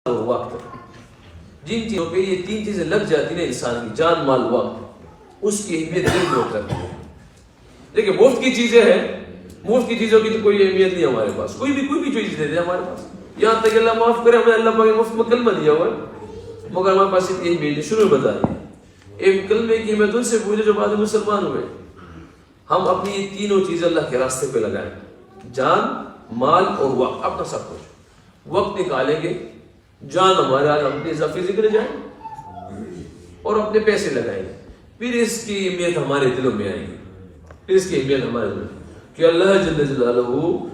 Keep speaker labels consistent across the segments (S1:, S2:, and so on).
S1: اور وقت، جن چیزوں پہ یہ تین چیزیں لگ جاتی ہیں انسان کی جان مال وقت، اس کی اہمیت دل میں اترتی ہے۔ دیکھیں مفت کی چیزیں ہیں، مفت کی چیزوں کی تو کوئی اہمیت نہیں ہمارے پاس، کوئی بھی چیز دے دے ہمارے پاس، یہاں تک اللہ معاف کرے ہمیں اللہ پاک مفت میں کلمہ دیا ہوا ہے، مگر ہمارے پاس یہی بھیجنے شروع میں بتائی ایک کلمے کی میں تجھ سے پوچھے جو بعد میں مسلمان ہوئے۔ ہم اپنی یہ تینوں چیزیں اللہ کے راستے پہ لگائیں، جان مال اور وقت، اپنا سب کچھ وقت نکالیں گے، جان ہمارے اپنے اضافی ذکر جائیں اور اپنے پیسے لگائیں گے، پھر اس کی اہمیت ہمارے دلوں میں آئے گی، پھر اس کی اہمیت ہمارے دلوں میں کہ اللہ جل جلالہ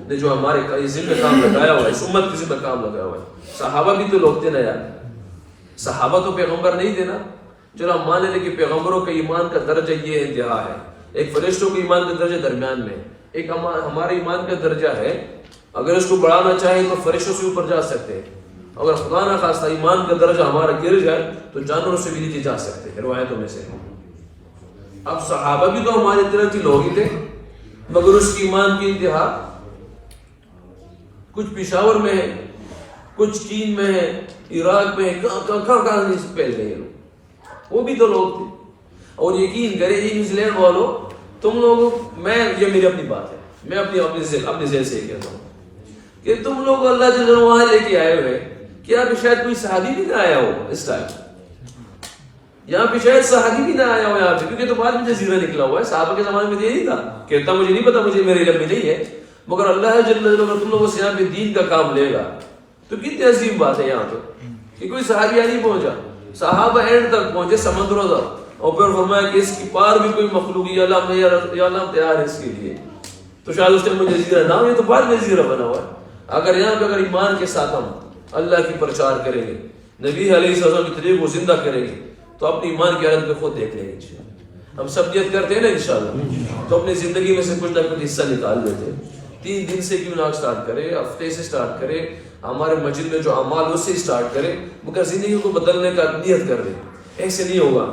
S1: نے جو ہمارے ذمہ کام لگایا ہوا ہے، اس امت کے ذمہ کام لگایا ہوا ہے۔ صحابہ بھی تو لوگ تھے نا یار، صحابہ تو پیغمبر نہیں تھے نا، چلو ہم مان لیں کہ پیغمبروں کا ایمان کا درجہ یہ انتہا ہے، ایک فرشتوں کا ایمان کا درجہ درمیان میں، ایک ہمارا ایمان کا درجہ ہے، اگر اس کو بڑھانا چاہیں تو فرشتوں سے اوپر جا سکتے ہیں، اگر خدا نہ خواستہ ایمان کا درجہ ہمارا گر جائے تو جانوروں سے بھی نیچے جا سکتے ہیں، روایتوں میں سے۔ اب صحابہ بھی تو ہمارے طرح کے لوگ ہی تھے، مگر اس کی ایمان کی انتہا کچھ پشاور میں ہے، کچھ چین میں ہے، عراق میں ہے، کہاں نہیں پھیل گئے لوگ، وہ بھی تو لوگ تھے۔ اور یقین کرے یہ نیوزی لینڈ والوں، تم لوگ، یہ میری اپنی بات ہے، میں اپنے ذہن سے یہ کہتا ہوں کہ تم لوگ اللہ جل وہاں لے کے آئے ہوئے، کیا پہ شاید کوئی صحابی بھی نہ آیا ہو اس ٹائم، یہاں پہ شاید صحابی بھی نہ آیا ہو یہاں پہ، کیونکہ تو بعد میں جزیرہ نکلا ہوا ہے، صحابہ کے زمانے میں یہ نہیں تھا، کہتا مجھے نہیں پتا، مجھے میرے علم میں نہیں ہے، مگر اللہ جل جلالہ تم لوگوں سے یہاں پہ دین کا کام لے گا تو کتنی عظیم بات ہے یہاں پہ کہ کوئی صحابیہ نہیں پہنچا، صحابہ اینڈ تک پہنچے سمندروں تک، اور پھر فرمایا کہ اس کی پار بھی کوئی مخلوق یا اللہ تیار ہے اس کے لیے، تو شاید اس ٹائم میں جزیرہ نہ ہو، یہ تو بعد میں جزیرہ بنا ہوا ہے۔ اگر یہاں پہ اگر ایمان کے ساتھ ہم اللہ کی پرچار کریں گے، نبی علیہ السلام کی طریق کو زندہ کریں گے تو اپنی ایمان کی حالت پہ خود دیکھ لیں گے۔ ہم سب نیت کرتے ہیں نا انشاءاللہ، تو اپنی زندگی میں سے کچھ نہ کچھ حصہ نکال لیتے ہیں، 3 دن سے کیوں نہ سٹارٹ کرے، ہفتے سے سٹارٹ کرے، ہمارے مسجد میں جو اعمال اس سے سٹارٹ کرے، مگر زندگی کو بدلنے کا نیت کر دیں۔ ایسے نہیں ہوگا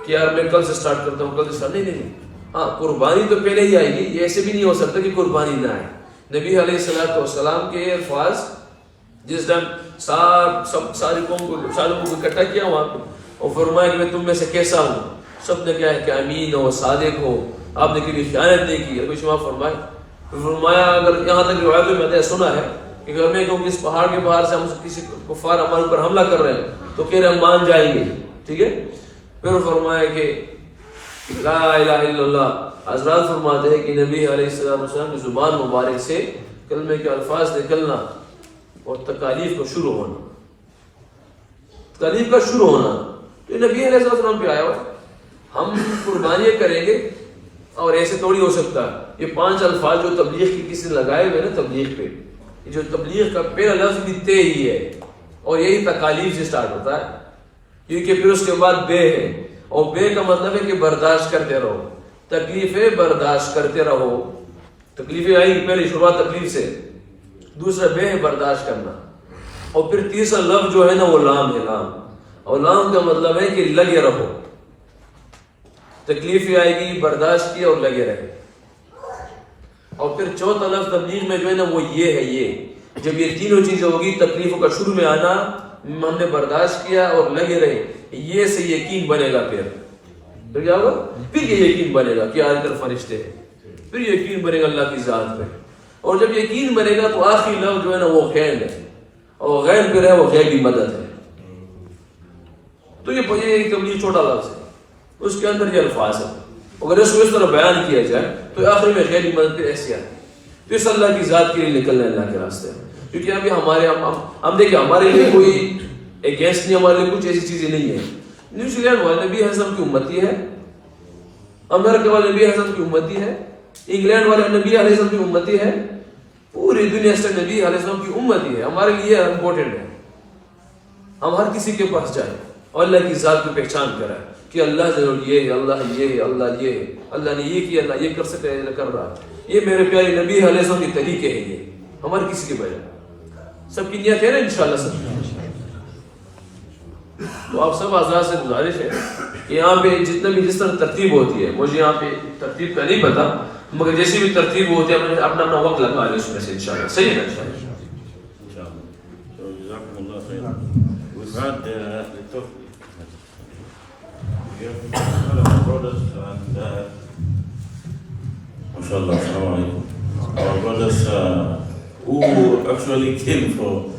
S1: کہ یار میں کل سے سٹارٹ کرتا ہوں، کل سے سٹارٹ نہیں، ہاں قربانی تو پہلے ہی آئے گی، یہ ایسے بھی نہیں ہو سکتا کہ قربانی نہ آئے۔ نبی علیہ السلام کے الفاظ جس ٹائم ساری قوم کو اکٹھا کیا وہاں پہ اور فرمایا کہ میں تم میں سے کیسا ہوں، سب نے کیا ہے کہ امین ہو، صادق ہو، آپ نے کبھی خیانت نہیں کی، ابھی شما فرمایا اگر یہاں تک روایتوں میں نے سنا ہے کہ اگر میں کہوں کہ اس پہاڑ کے باہر سے ہم کسی کفار ہمارے اوپر حملہ کر رہے ہیں تو کہہ رہے ہم مان جائیں گے، ٹھیک ہے۔ پھر فرمایا کہ لا الہ الا اللہ، حضرات فرماتے ہیں کہ نبی علیہ السلام کی زبان مبارک سے کلمے کے الفاظ نکلنا اور تکالیف کا شروع ہونا، تکالیف کا شروع ہونا، تو نبی علیہ السلام پہ آیا ہوا ہے۔ ہم قربانیاں کریں گے اور ایسے تھوڑی ہو سکتا ہے، یہ 5 الفاظ جو تبلیغ کی کسی نے لگائے ہوئے نا، تبلیغ پہ جو تبلیغ کا پہلا لفظ بھی تے ہی ہے، اور یہی تکالیف سے سٹارٹ ہوتا ہے، کیونکہ پھر اس کے بعد بے ہے، اور بے کا مطلب ہے کہ برداشت کرتے رہو، تکلیفیں برداشت کرتے رہو، تکلیفیں آئی پہلی شروعات تکلیف سے، دوسرا بے ہے برداشت کرنا، اور پھر تیسرا لفظ جو ہے نا وہ لام ہے، لام، اور لام کا مطلب ہے کہ لگے رہو، تکلیفیں آئے گی، برداشت کی اور لگے رہے، اور پھر چوتھا لفظ تبلیغ میں جو ہے نا وہ یہ ہے، یہ جب یہ تینوں چیزیں ہوگی، تکلیفوں کا شروع میں آنا، ہم نے برداشت کیا اور لگے رہے، یہ سے یقین بنے گا، پھر کیا ہوگا، پھر یہ یقین بنے گا کہ آج کل فرشتے ہیں، پھر یقین بنے گا اللہ کی ذات پہ، اور جب یقین بنے گا تو آخری لفظ جو ہے نا وہ غیب ہے، اور غیب پہ ہے وہ غیبی مدد ہے۔ تو یہ تبلیغ چھوٹا لفظ ہے، اس کے اندر یہ الفاظ ہے، اگر اس کو اس طرح بیان کیا جائے تو آخری میں غیبی مدد پہ ایسی آتی ہے، تو اس اللہ کی ذات کے لیے نکلنا ہے اللہ کے راستے میں، کیونکہ ابھی ہم دیکھیں ہمارے لیے کوئی اگینسٹ نہیں، ہمارے لیے کچھ ایسی چیزیں نہیں ہیں۔ نیوزی لینڈ والے نبی حسن کی امتی ہے، امریکہ والے نبی حسن کی امتی ہے، انگلینڈ والے نبی علیہ السلام کی امتی ہے، پوری دنیا سے نبی علیہ السلام کی امتی ہے۔ ہمارے لیے امپورٹنٹ ہے ہم ہر کسی کے پاس جائیں اور اللہ کی ذات کی پہچان کرائیں کہ اللہ ضرور یہ ہے، اللہ یہ ہے، اللہ یہ ہے، اللہ نے یہ کیا، اللہ یہ کر سکتا ہے، کر رہا ہے، یہ میرے پیارے نبی علیہ السلام کی طریقے ہیں، یہ ہمارے کسی کے بجائے سب کی نیت ہے نا انشاءاللہ سب۔ تو آپ سب حضرات سے گزارش ہے کہ یہاں پہ جتنا بھی جس طرح ترتیب ہوتی ہے، مجھے یہاں پہ ترتیب کا نہیں پتا، مگر جیسی بھی ترتیب ہوتی ہے اپنا اپنا وقت لگا لیں اس میں سے انشاءاللہ، صحیح ہے نا انشاءاللہ۔
S2: we've had the talk. We have one of our brothers and mashallah, assalamu alaikum. Our brothers who actually came for